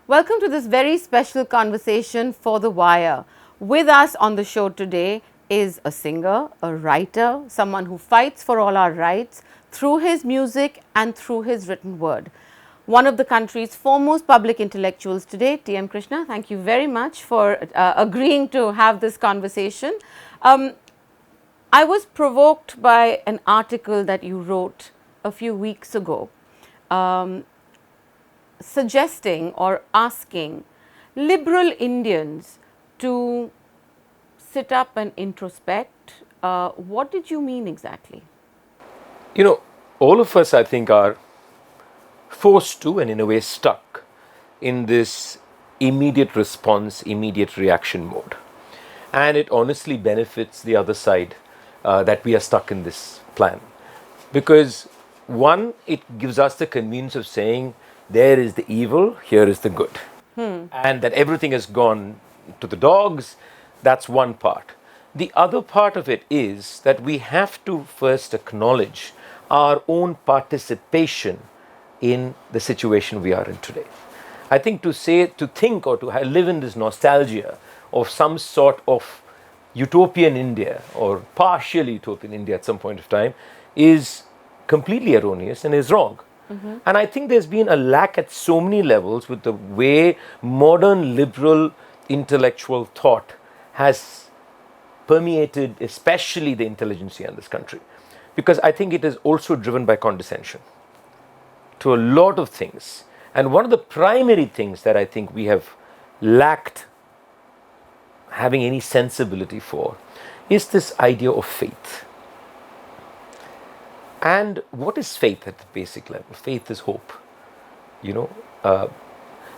Welcome to this very special conversation for The Wire. With us on the show today is a singer, a writer, someone who fights for all our rights through his music and through his written word. One of the country's foremost public intellectuals today, T.M. Krishna. Thank you very much for agreeing to have this conversation. I was provoked by an article that you wrote a few weeks ago, suggesting or asking liberal Indians to sit up and introspect. What did you mean exactly? You know, all of us, I think, are forced to and in a way stuck in this immediate response, immediate reaction mode. And it honestly benefits the other side that we are stuck in this plan. Because one, it gives us the convenience of saying, there is the evil, here is the good. And that everything has gone to the dogs, that's one part. The other part of it is that we have to first acknowledge our own participation in the situation we are in today. I think to think or to live in this nostalgia of some sort of utopian India or partial utopian India at some point of time is completely erroneous and is wrong. And I think there's been a lack at so many levels with the way modern liberal intellectual thought has permeated especially the intelligentsia in this country. Because I think it is also driven by condescension to a lot of things. And one of the primary things that I think we have lacked having any sensibility for is this idea of faith. And what is faith at the basic level? Faith is hope,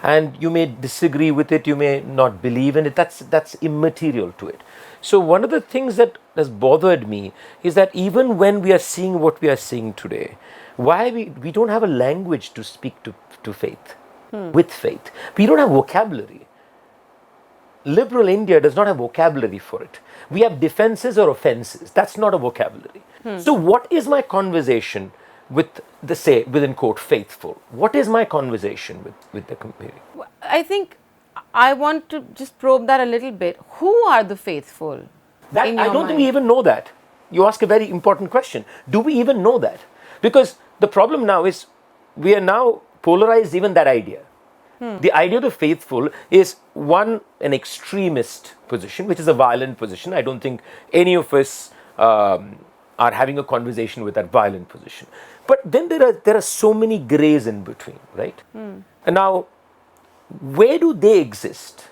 and you may disagree with it, you may not believe in it, that's immaterial to it. So one of the things that has bothered me is that even when we are seeing what we are seeing today, why we don't have a language to speak to faith, with faith. We don't have vocabulary. Liberal India does not have vocabulary for it. We have defenses or offenses. That's not a vocabulary. So what is my conversation with the, say, within quote, faithful? What is my conversation with the comparing? I think I want to just probe that a little bit. Who are the faithful? I don't think we even know that. You ask a very important question. Do we even know that? Because the problem now is we are now polarized even that idea. The idea of the faithful is one, an extremist position, which is a violent position. I don't think any of us are having a conversation with that violent position. But then there are so many grays in between, right? And now, where do they exist?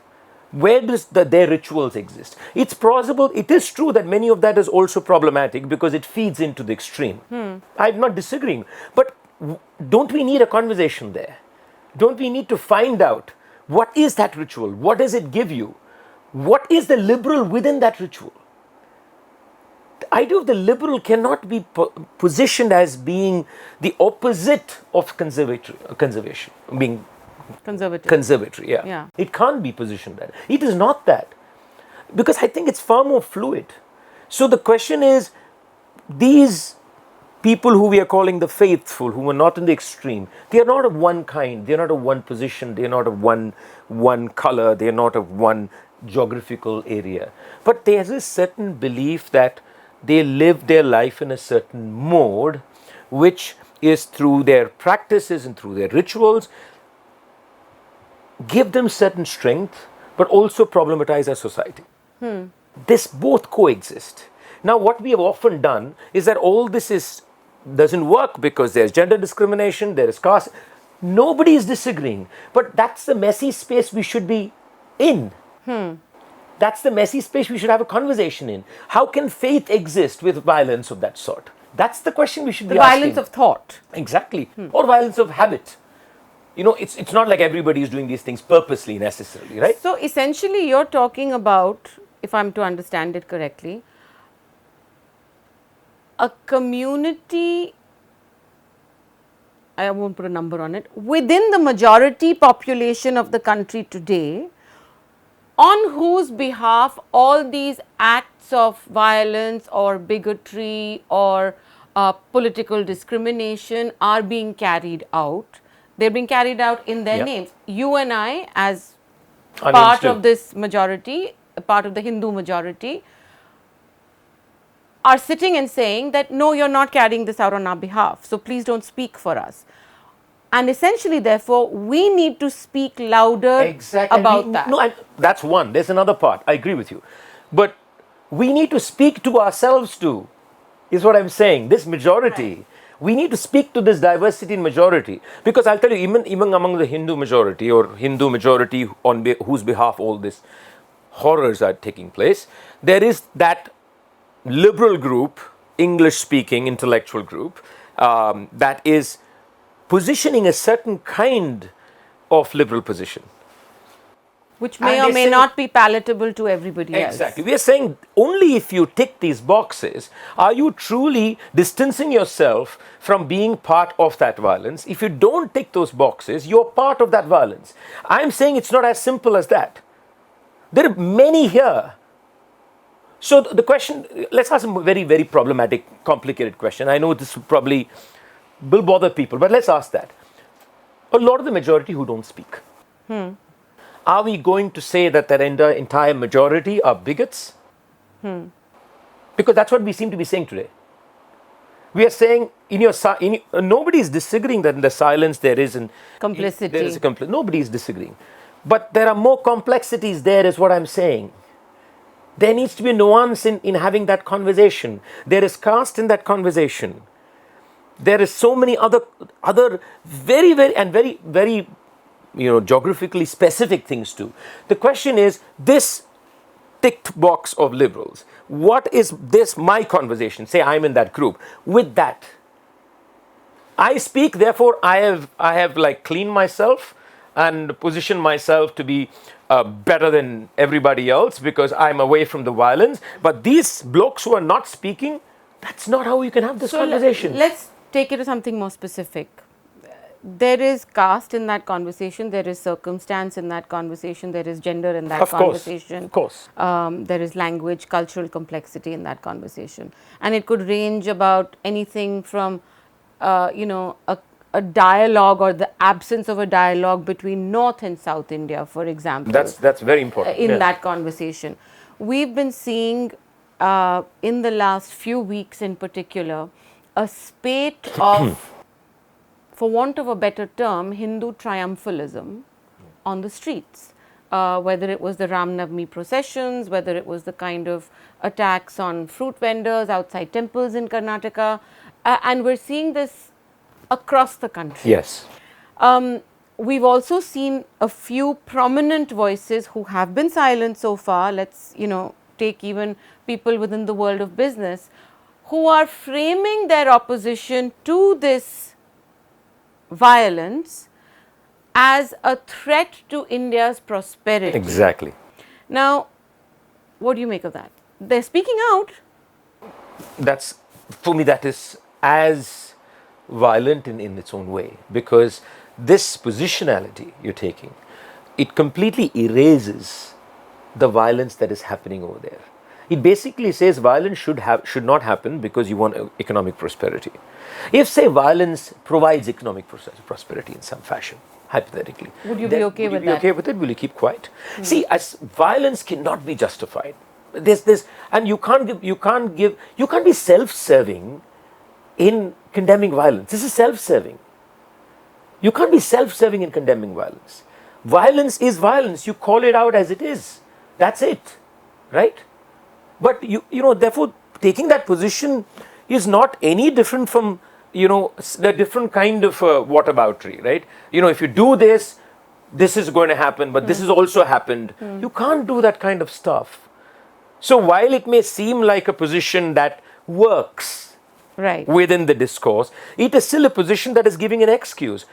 Where does their rituals exist? It's plausible, it is true that many of that is also problematic because it feeds into the extreme. I'm not disagreeing. But don't we need a conversation there? Don't we need to find out what is that ritual? What does it give you? What is the liberal within that ritual? The idea of the liberal cannot be positioned as being the opposite of conservation, being conservatory. Yeah. It can't be positioned that. It is not that. Because I think it's far more fluid. So the question is, these people who we are calling the faithful, who are not in the extreme, they are not of one kind, they are not of one position, they are not of one color, they are not of one geographical area. But there is a certain belief that they live their life in a certain mode, which is through their practices and through their rituals, give them certain strength, but also problematize our society. This both coexist. Now, what we have often done is that all this doesn't work because there's gender discrimination, there is caste. Nobody is disagreeing, but that's the messy space we should be in. That's the messy space we should have a conversation in. How can faith exist with violence of that sort? That's the question we should be asking. Violence of thought. Exactly. Or violence of habit. It's not like everybody is doing these things purposely necessarily, right? So essentially you're talking about, if I'm to understand it correctly, a community, I won't put a number on it, within the majority population of the country today, on whose behalf all these acts of violence or bigotry or political discrimination are being carried out, They're being carried out in their Yeah. names. You and I, as Our names part too. of this majority, a part of the Hindu majority, are sitting and saying that no, you're not carrying this out on our behalf, so please don't speak for us. And essentially, therefore, we need to speak louder Exactly. about that. No, and that's one. There's another part. I agree with you. But we need to speak to ourselves too, is what I'm saying. This majority, we need to speak to this diversity in majority. Because I'll tell you, even among the Hindu majority or Hindu majority on whose behalf all this horrors are taking place, there is that liberal group, English speaking intellectual group, that is positioning a certain kind of liberal position. Which may And or they may say- not be palatable to everybody else. Exactly. We are saying only if you tick these boxes are you truly distancing yourself from being part of that violence. If you don't tick those boxes, you're part of that violence. I'm saying it's not as simple as that. There are many here. So the question, let's ask a very, very problematic, complicated question. I know this probably will bother people, but let's ask that. A lot of the majority who don't speak. Are we going to say that that entire majority are bigots? Because that's what we seem to be saying today. We are saying nobody is disagreeing that in the silence there is Complicity. There is nobody is disagreeing, but there are more complexities there, is what I'm saying. There needs to be nuance in having that conversation. There is caste in that conversation. There is so many other very, very and very, very geographically specific things too. The question is this ticked box of liberals. What is this my conversation? Say I'm in that group. With that, I speak. Therefore, I have like cleaned myself and positioned myself to be better than everybody else because I'm away from the violence. But these blokes who are not speaking, that's not how you can have this conversation. Let's take it to something more specific. There is caste in that conversation, there is circumstance in that conversation, there is gender in that conversation. Of course. There is language, cultural complexity in that conversation. And it could range about anything from, a dialogue or the absence of a dialogue between North and South India, for example. That's very important. In Yes. that conversation. We've been seeing in the last few weeks in particular, a spate of, for want of a better term, Hindu triumphalism on the streets. Whether it was the Ram Navami processions, whether it was the kind of attacks on fruit vendors outside temples in Karnataka. And we're seeing this across the country. Yes. We've also seen a few prominent voices who have been silent so far. Let's, take even people within the world of business who are framing their opposition to this violence as a threat to India's prosperity. Exactly. Now, what do you make of that? They're speaking out. That's, for me, that is as violent in its own way, because this positionality you're taking, it completely erases the violence that is happening over there. It basically says violence should not happen because you want economic prosperity. If, say, violence provides economic prosperity in some fashion, hypothetically, Would you be okay with that? Okay with it? Will you keep quiet? See, as violence cannot be justified. There's this, and you can't be self-serving in condemning violence. This is self-serving. You can't be self-serving in condemning violence. Violence is violence. You call it out as it is. That's it, right? But therefore, taking that position is not any different from a different kind of whataboutery, right? If you do this, this is going to happen, but this has also happened. You can't do that kind of stuff. So while it may seem like a position that works within the discourse, it is still a position that is giving an excuse.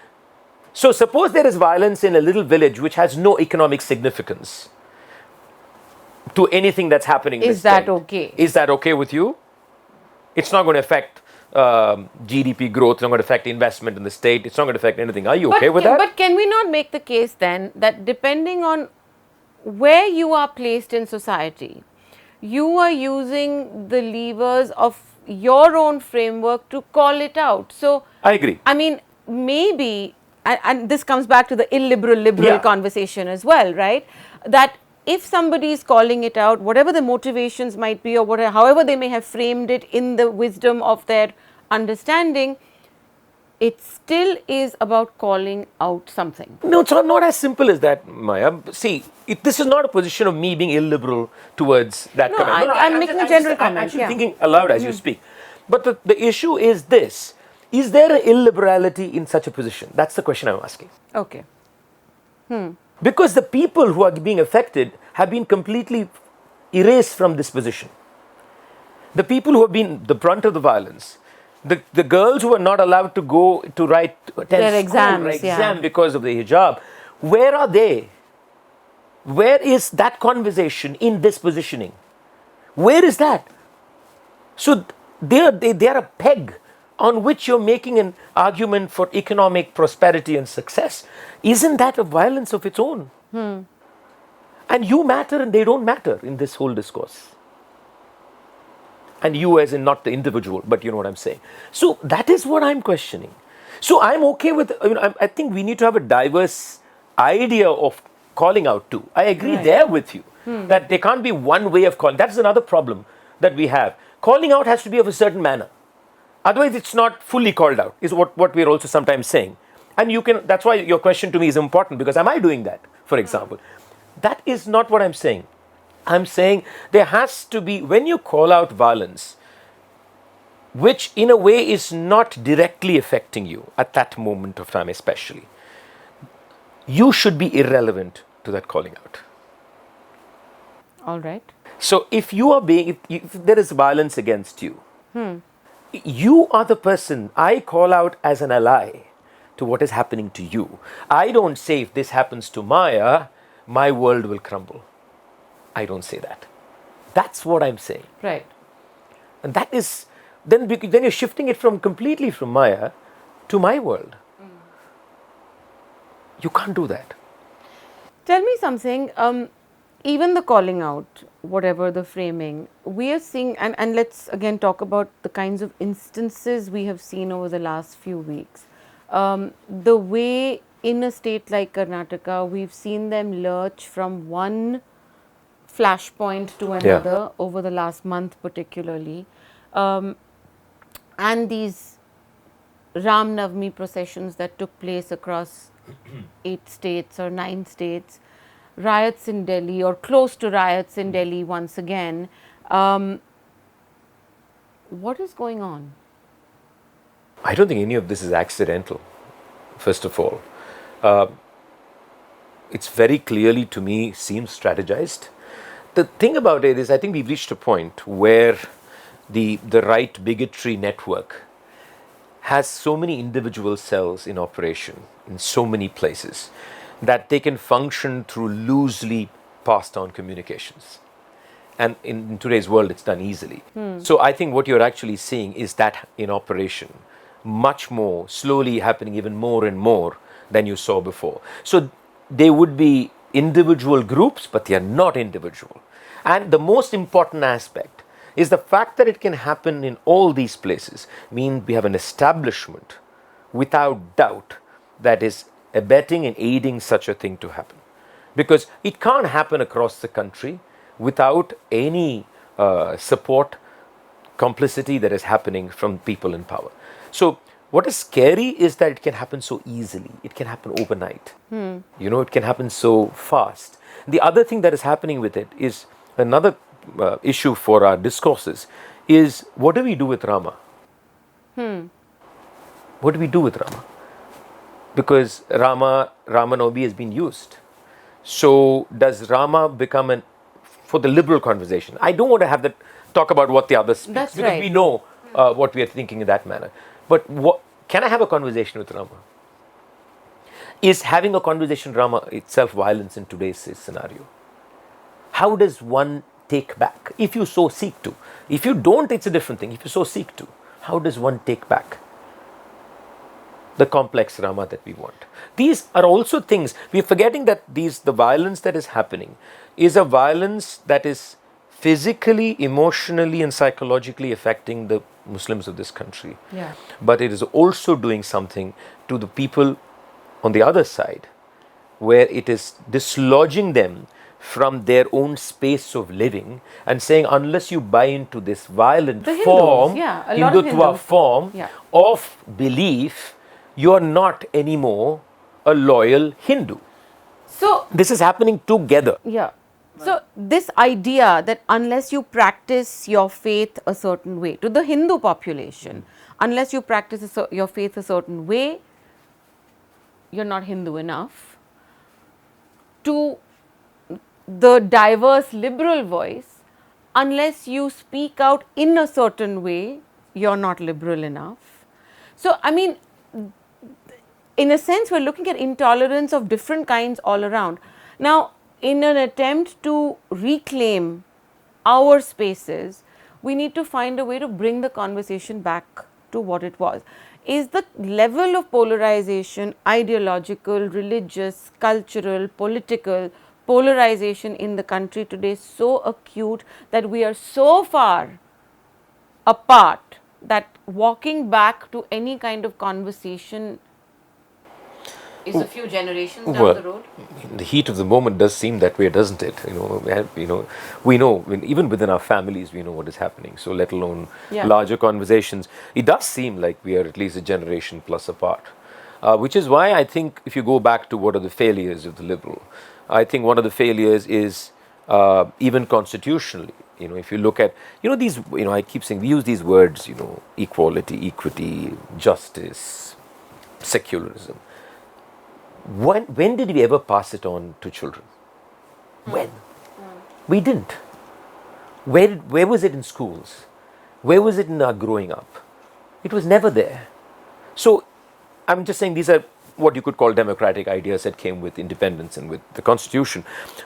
So suppose there is violence in a little village which has no economic significance to anything that's happening. Is that okay? Is that okay with you? It's not going to affect GDP growth, it's not going to affect investment in the state, it's not going to affect anything. Are you okay with that? But can we not make the case then that depending on where you are placed in society, you are using the levers of your own framework to call it out? So I agree. I mean, maybe and this comes back to the illiberal liberal conversation as well, right? That if somebody is calling it out, whatever the motivations might be, or whatever, however they may have framed it in the wisdom of their understanding, it still is about calling out something. No, it's not as simple as that, Maya. See, this is not a position of me being illiberal towards that comment. I'm making a general comment. I'm actually thinking aloud as you speak. But the issue is this. Is there an illiberality in such a position? That's the question I'm asking. Okay. Because the people who are being affected have been completely erased from this position. The people who have been the brunt of the violence, the girls who are not allowed to go to write their exam because of the hijab, where are they? Where is that conversation in this positioning? Where is that? So they are a peg on which you're making an argument for economic prosperity and success. Isn't that a violence of its own? And you matter and they don't matter in this whole discourse. And you as in not the individual, but you know what I'm saying. So that is what I'm questioning. So I'm okay with, I think we need to have a diverse idea of calling out too. I agree there with you, that there can't be one way of calling. That's another problem that we have. Calling out has to be of a certain manner. Otherwise, it's not fully called out, is what we're also sometimes saying. And that's why your question to me is important, because am I doing that, for example? That is not what I'm saying. I'm saying there has to be, when you call out violence, which in a way is not directly affecting you at that moment of time especially, you should be irrelevant to that calling out. All right. So if there is violence against you, you are the person I call out as an ally to what is happening to you. I don't say if this happens to Maya, my world will crumble. I don't say that. That's what I'm saying. Right. And that is, then you're shifting it completely from Maya to my world. You can't do that. Tell me something, even the calling out, whatever the framing, we are seeing, and let's again talk about the kinds of instances we have seen over the last few weeks. The way in a state like Karnataka, we've seen them lurch from one flashpoint to another over the last month particularly. And these Ram Navami processions that took place across 8 states or 9 states, riots in Delhi or close to riots in Delhi once again. What is going on? I don't think any of this is accidental, first of all. It's very clearly, to me, seems strategized. The thing about it is, I think we've reached a point where the right bigotry network has so many individual cells in operation in so many places that they can function through loosely passed on communications. And in today's world, it's done easily. So I think what you're actually seeing is that in operation, much more, slowly happening even more and more than you saw before. So they would be individual groups, but they are not individual. And the most important aspect is the fact that it can happen in all these places means we have an establishment without doubt that is abetting and aiding such a thing to happen. Because it can't happen across the country without any support, complicity that is happening from people in power. So what is scary is that it can happen so easily. It can happen overnight. It can happen so fast. The other thing that is happening with it is another issue for our discourses is, what do we do with Rama? What do we do with Rama? Because Rama Navami has been used. So does Rama become for the liberal conversation? I don't want to have that talk about what the others speak. That's because right. we know what we are thinking in that manner. But can I have a conversation with Rama? Is having a conversation with Rama itself violence in today's scenario? How does one take back, if you so seek to? If you don't, it's a different thing. If you so seek to, how does one take back the complex Rama that we want? These are also things, we're forgetting that the violence that is happening is a violence that is physically, emotionally and psychologically affecting the Muslims of this country. Yeah. But it is also doing something to the people on the other side, where it is dislodging them from their own space of living and saying, unless you buy into this violent The Hindus, form, yeah, a lot of Hindutva Hindus. form Yeah. of belief, you are not anymore a loyal Hindu. So, This is happening together. yeah. So, this idea that unless you practice your faith a certain way, to the Hindu population, unless you practice your faith a certain way, you're not Hindu enough. To the diverse liberal voice, unless you speak out in a certain way, you're not liberal enough. So, I mean, in a sense, we're looking at intolerance of different kinds all around. Now, in an attempt to reclaim our spaces, we need to find a way to bring the conversation back to what it was. Is the level of polarization, ideological, religious, cultural, political polarization in the country today so acute that we are so far apart that walking back to any kind of conversation is a few generations down the road? The heat of the moment does seem that way, doesn't it? We know even within our families, we know what is happening. So, let alone larger conversations, it does seem like we are at least a generation plus apart. Which is why I think if you go back to what are the failures of the liberal, I think one of the failures is even constitutionally. If you look at, these, I keep saying we use these words, equality, equity, justice, secularism. When did we ever pass it on to children? When? We didn't. Where was it in schools? Where was it in our growing up? It was never there. So I'm just saying these are what you could call democratic ideas that came with independence and with the Constitution.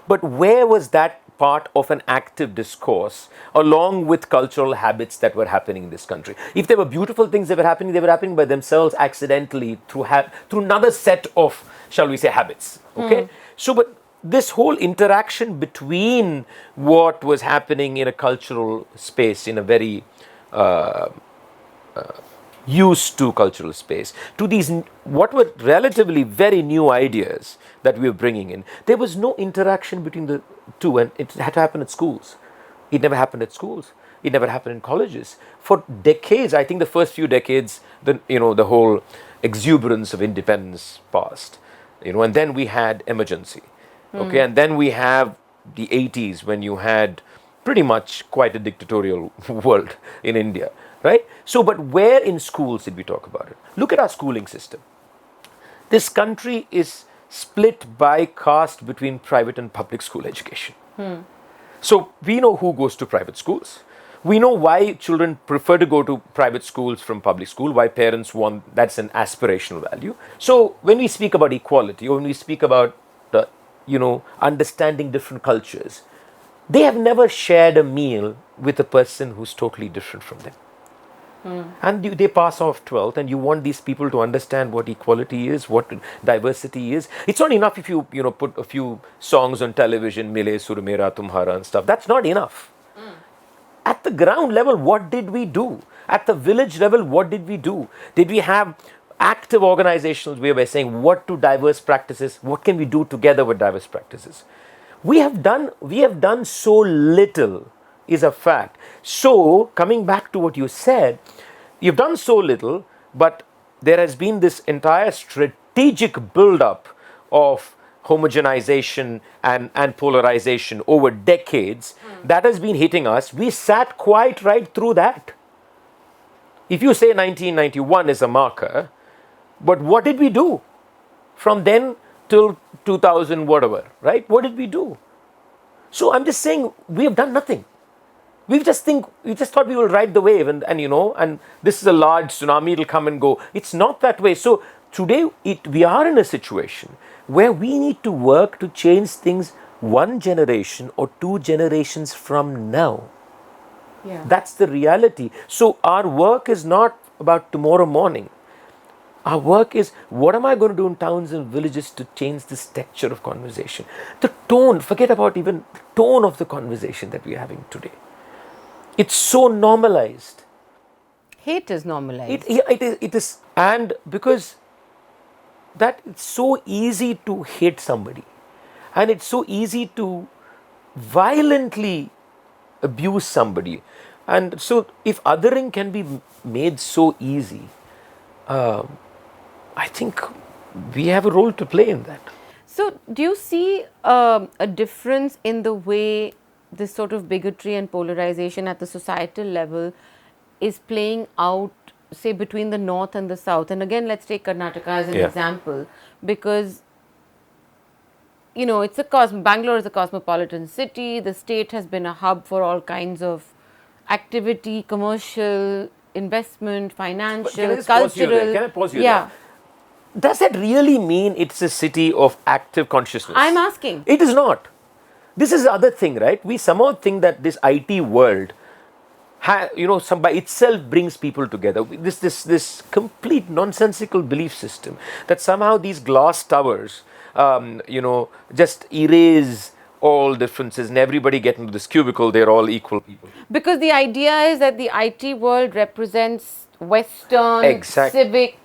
But where was that part of an active discourse along with cultural habits that were happening in this country? If there were beautiful things that were happening by themselves accidentally through another set of, shall we say, habits. Okay? So, but this whole interaction between what was happening in a cultural space, in a very used to cultural space, to these what were relatively very new ideas that we were bringing in, there was no interaction between the two, and it had to happen at schools. It never happened at schools. It never happened in colleges. For decades, I think the first few decades, the whole exuberance of independence passed, and then we had emergency, okay, and then we have the 80s when you had pretty much quite a dictatorial world in India. Right? So, but where in schools did we talk about it? Look at our schooling system. This country is split by caste between private and public school education. So, we know who goes to private schools. We know why children prefer to go to private schools from public school, why parents want, that's an aspirational value. So, when we speak about equality, or when we speak about, understanding different cultures, they have never shared a meal with a person who's totally different from them. And they pass off 12th, and you want these people to understand what equality is, what diversity is. It's not enough if you put a few songs on television, Mile Sur Mera Tumhara and stuff. That's not enough. At the ground level, what did we do? At the village level, what did we do? Did we have active organizational way by saying what to diverse practices? What can we do together with diverse practices? We have done so little, is a fact. So, coming back to what you said, you've done so little, but there has been this entire strategic build-up of homogenization and polarization over decades that has been hitting us. We sat quite right through that. If you say 1991 is a marker, but what did we do from then till 2000 whatever, right? What did we do? So I'm just saying we have done nothing. We just thought we will ride the wave and this is a large tsunami, it'll come and go. It's not that way. So today we are in a situation where we need to work to change things one generation or two generations from now. Yeah. That's the reality. So our work is not about tomorrow morning. Our work is, what am I going to do in towns and villages to change this texture of conversation? The tone, forget about even the tone of the conversation that we are having today. It's so normalized. Hate is normalized. It is. And because that it's so easy to hate somebody, and it's so easy to violently abuse somebody. And so, if othering can be made so easy, I think we have a role to play in that. So, do you see a difference in the way this sort of bigotry and polarization at the societal level is playing out, say, between the north and the south? And again, let's take Karnataka as an example, because it's Bangalore is a cosmopolitan city. The state has been a hub for all kinds of activity, commercial, investment, financial, cultural. Can I pause you there? Does that really mean it's a city of active consciousness? I'm asking. It is not. This is the other thing, right? We somehow think that this IT world, some by itself brings people together. This complete nonsensical belief system that somehow these glass towers, just erase all differences and everybody get into this cubicle, they're all equal people. Because the idea is that the IT world represents Western, civic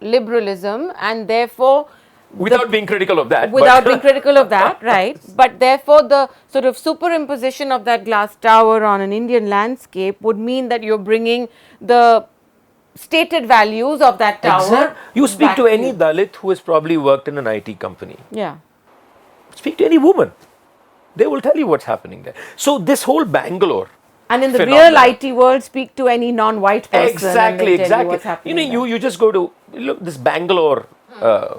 liberalism, and therefore without being critical of that, right, but therefore the sort of superimposition of that glass tower on an Indian landscape would mean that you're bringing the stated values of that tower. You speak to any Dalit who has probably worked in an IT company. Yeah. Speak to any woman, they will tell you what's happening there. So this whole Bangalore, and in the real IT world, speak to any non-white person. Exactly. What's happening You just go to this Bangalore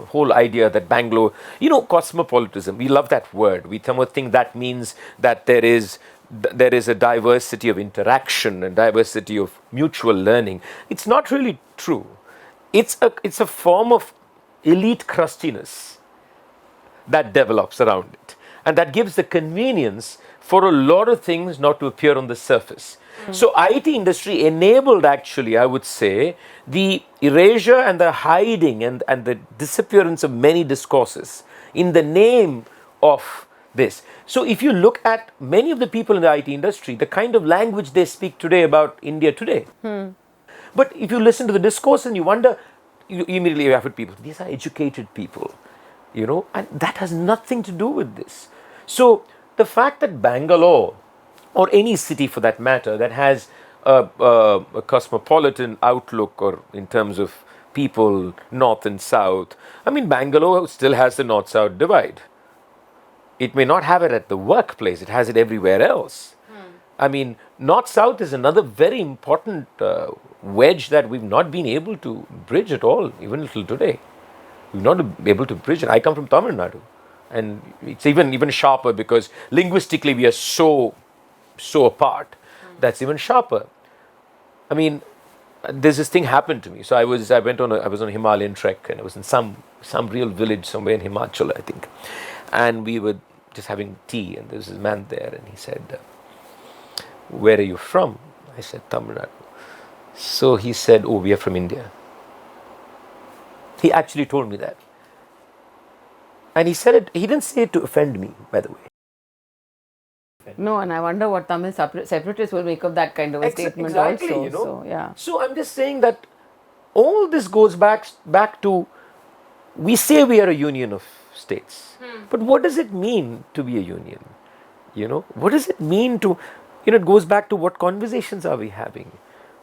whole idea that Bangalore, cosmopolitanism. We love that word. We somehow think that means that there is a diversity of interaction and diversity of mutual learning. It's not really true. It's a form of elite crustiness that develops around it, and that gives the convenience for a lot of things not to appear on the surface. So IT industry enabled, actually, I would say, the erasure and the hiding and the disappearance of many discourses in the name of this. So if you look at many of the people in the IT industry, the kind of language they speak today about India today. But if you listen to the discourse and you wonder, you immediately have with people, these are educated people, and that has nothing to do with this. So the fact that Bangalore, or any city for that matter, that has a cosmopolitan outlook, or in terms of people, north and south, Bangalore still has the north-south divide. It may not have it at the workplace, it has it everywhere else. North-south is another very important wedge that we've not been able to bridge at all, even until today. We've not been able to bridge it. I come from Tamil Nadu. And it's even sharper because linguistically we are so apart. That's even sharper. There's this thing happened to me. So I was on a Himalayan trek, and I was in some real village somewhere in Himachal, I think. And we were just having tea, and there was this man there, and he said, "Where are you from?" I said, "Tamil Nadu." So he said, "Oh, we are from India." He actually told me that. And he said it, he didn't say it to offend me, by the way. No, and I wonder what Tamil separatists will make of that kind of a statement also. So, yeah. So I'm just saying that all this goes back to, we say we are a union of states, but what does it mean to be a union? What does it mean to, it goes back to what conversations are we having?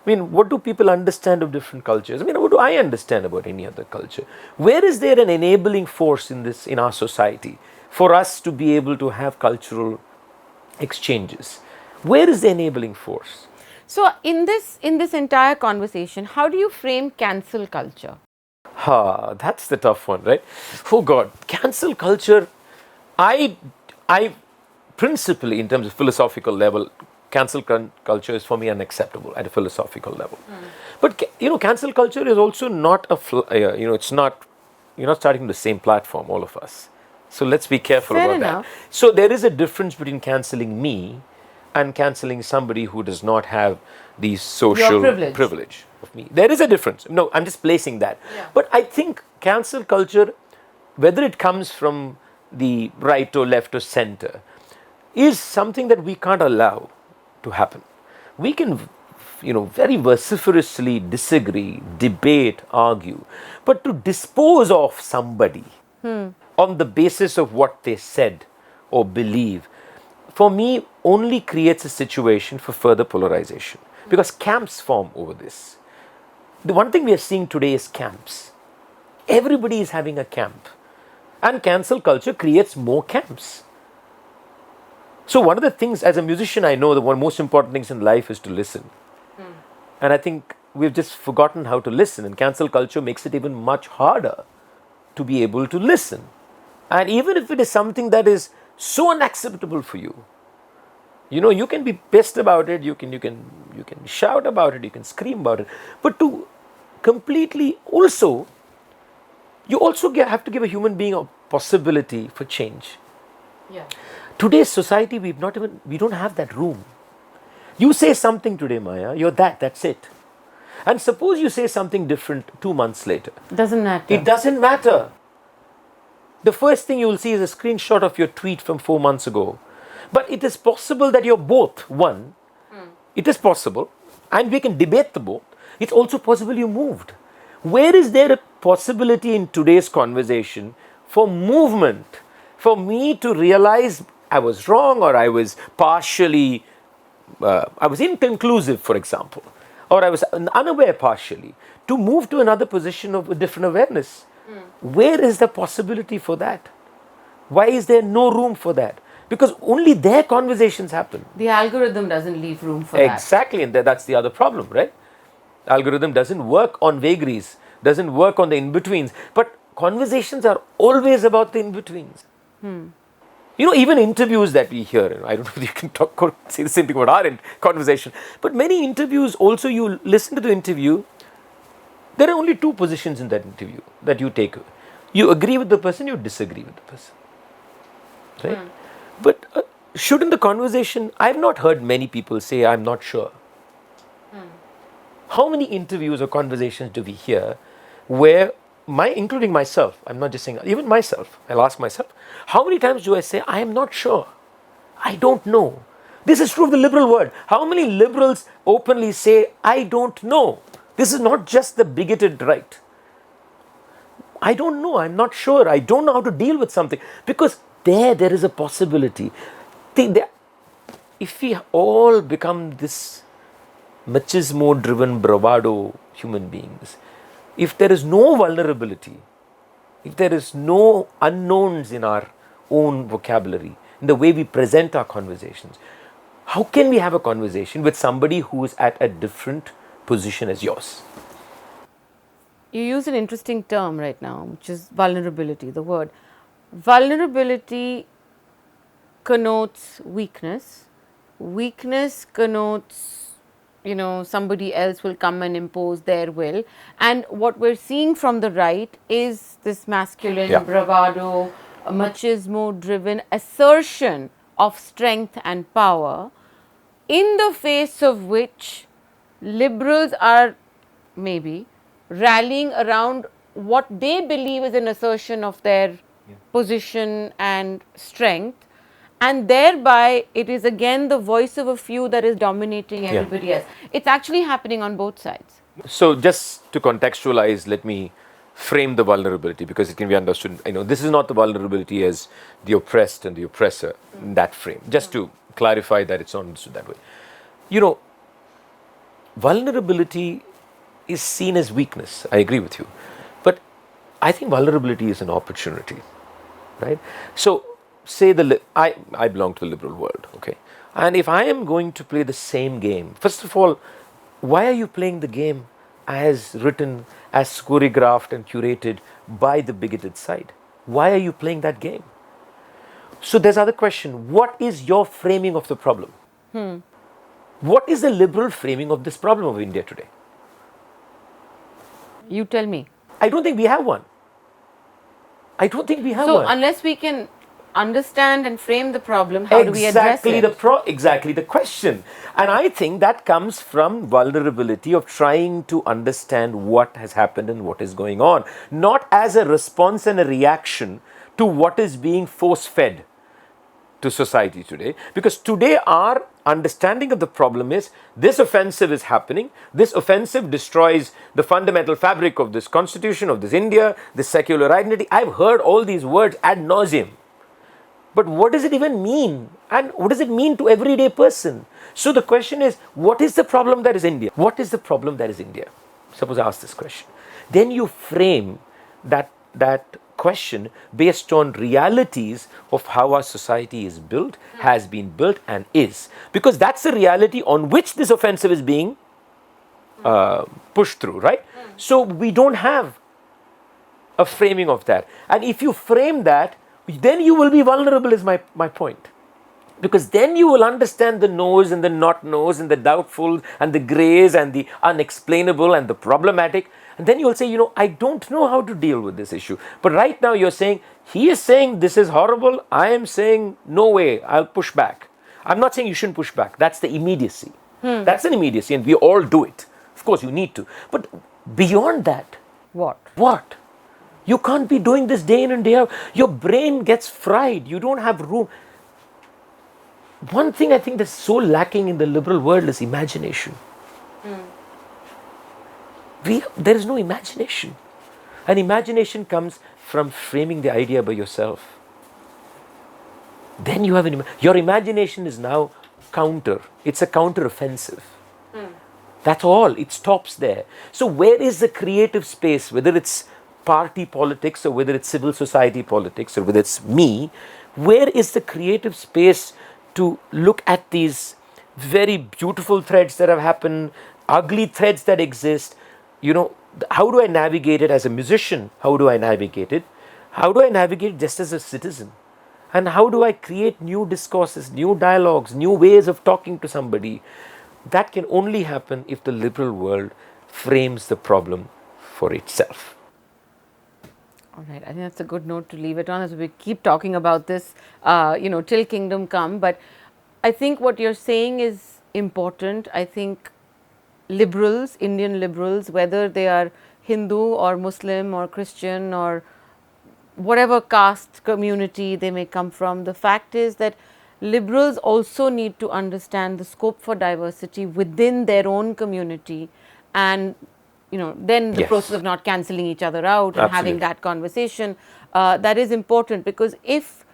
What do people understand of different cultures? What do I understand about any other culture? Where is there an enabling force in our society for us to be able to have cultural exchanges? Where is the enabling force? So in this entire conversation, how do you frame cancel culture? That's the tough one, right? Oh God, cancel culture. I principally, in terms of philosophical level, cancel culture is for me unacceptable at a philosophical level. But cancel culture is also not it's not, you're not starting the same platform, all of us. So let's be careful about that. So there is a difference between cancelling me and cancelling somebody who does not have the social privilege of me. There is a difference. No, I'm just placing that. Yeah. But I think cancel culture, whether it comes from the right or left or center, is something that we can't allow to happen. We can very vociferously disagree, debate, argue, but to dispose of somebody on the basis of what they said or believe, for me, only creates a situation for further polarization. Because camps form over this. The one thing we are seeing today is camps. Everybody is having a camp. And cancel culture creates more camps. So one of the things, as a musician, I know that one of the most important things in life is to listen. And I think we've just forgotten how to listen. And cancel culture makes it even much harder to be able to listen. And even if it is something that is so unacceptable for you, you can be pissed about it, you can shout about it, you can scream about it, but to completely also, you also have to give a human being a possibility for change. Yeah. Today's society, we don't have that room. You say something today, Maya, you're that's it. And suppose you say something different 2 months later. Doesn't matter. It doesn't matter. The first thing you will see is a screenshot of your tweet from 4 months ago. But it is possible that you're both one. It is possible. And we can debate the both. It's also possible you moved. Where is there a possibility in today's conversation for movement? For me to realize I was wrong, or I was partially, I was inconclusive, for example. Or I was unaware partially. To move to another position of a different awareness. Where is the possibility for that? Why is there no room for that? Because only their conversations happen. The algorithm doesn't leave room for that. Exactly, and that's the other problem, right? Algorithm doesn't work on vagaries, doesn't work on the in-betweens, but conversations are always about the in-betweens. Even interviews that we hear, I don't know if you can say the same thing about our conversation, but many interviews also, you listen to the interview, there are only two positions in that interview that you take. You agree with the person, you disagree with the person. Right? But shouldn't the conversation, I've not heard many people say, I'm not sure. How many interviews or conversations do we hear where, including myself, I'm not just saying, even myself, I'll ask myself, how many times do I say, I am not sure? I don't know. This is true of the liberal world. How many liberals openly say, I don't know? This is not just the bigoted right. I don't know, I'm not sure, I don't know how to deal with something. Because there is a possibility. If we all become this machismo-driven bravado human beings, if there is no vulnerability, if there is no unknowns in our own vocabulary, in the way we present our conversations, how can we have a conversation with somebody who is at a different position as yours? You use an interesting term right now, which is vulnerability, the word. Vulnerability connotes weakness. Weakness connotes, somebody else will come and impose their will. And what we're seeing from the right is this masculine bravado, a machismo-driven assertion of strength and power, in the face of which liberals are maybe rallying around what they believe is an assertion of their position and strength, and thereby it is again the voice of a few that is dominating everybody else. It's actually happening on both sides. So just to contextualize, let me frame the vulnerability, because it can be understood. This is not the vulnerability as the oppressed and the oppressor in that frame. Just to clarify that it's not understood that way. Vulnerability is seen as weakness. I agree with you. But I think vulnerability is an opportunity, right? So say I belong to the liberal world, okay? And if I am going to play the same game, first of all, why are you playing the game as written, as choreographed and curated by the bigoted side? Why are you playing that game? So there's another question. What is your framing of the problem? What is the liberal framing of this problem of India today? You tell me. I don't think we have one. So unless we can understand and frame the problem, how do we address it? Exactly the question. And I think that comes from vulnerability of trying to understand what has happened and what is going on. Not as a response and a reaction to what is being force-fed, to society today, because today our understanding of the problem is this offensive is happening, this offensive destroys the fundamental fabric of this constitution, of this India, this secular identity. I've heard all these words ad nauseum. But what does it even mean? And what does it mean to everyday person? So the question is, what is the problem that is India? What is the problem that is India? Suppose I ask this question. Then you frame that question based on realities of how our society is built, has been built and is. Because that's the reality on which this offensive is being pushed through, right? So we don't have a framing of that. And if you frame that, then you will be vulnerable is my point. Because then you will understand the knows and the not knows and the doubtful and the grays and the unexplainable and the problematic. And then you will say, you know, I don't know how to deal with this issue. But right now you're saying, he is saying this is horrible. I am saying, no way, I'll push back. I'm not saying you shouldn't push back. That's the immediacy. That's an immediacy and we all do it. Of course, you need to. But beyond that, what? You can't be doing this day in and day out. Your brain gets fried. You don't have room. One thing I think that's so lacking in the liberal world is imagination. There is no imagination. And imagination comes from framing the idea by yourself. Then you have your imagination is now counter. It's a counter offensive. That's all. It stops there. So where is the creative space, whether it's party politics or whether it's civil society politics or whether it's me, where is the creative space to look at these very beautiful threads that have happened, ugly threads that exist? You know, how do I navigate it as a musician? How do I navigate it? How do I navigate it just as a citizen? And how do I create new discourses, new dialogues, new ways of talking to somebody? That can only happen if the liberal world frames the problem for itself. All right, I think that's a good note to leave it on as we keep talking about this, till kingdom come. But I think what you're saying is important. I think liberals, Indian liberals, whether they are Hindu or Muslim or Christian or whatever caste community they may come from, the fact is that liberals also need to understand the scope for diversity within their own community, and then the process of not cancelling each other out and having that conversation, that is important, because if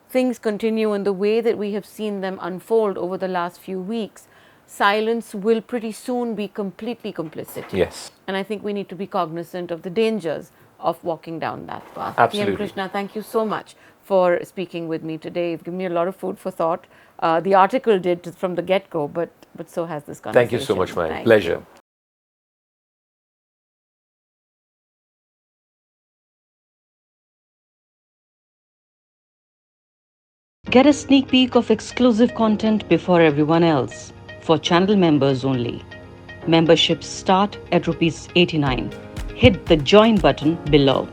things continue in the way that we have seen them unfold over the last few weeks, silence will pretty soon be completely complicit. Yes. And I think we need to be cognizant of the dangers of walking down that path. Absolutely. Krishna, thank you so much for speaking with me today. You've given me a lot of food for thought. The article did from the get-go, but so has this conversation. Thank you so much, my pleasure. Get a sneak peek of exclusive content before everyone else. For channel members only. Memberships start at ₹89. Hit the join button below.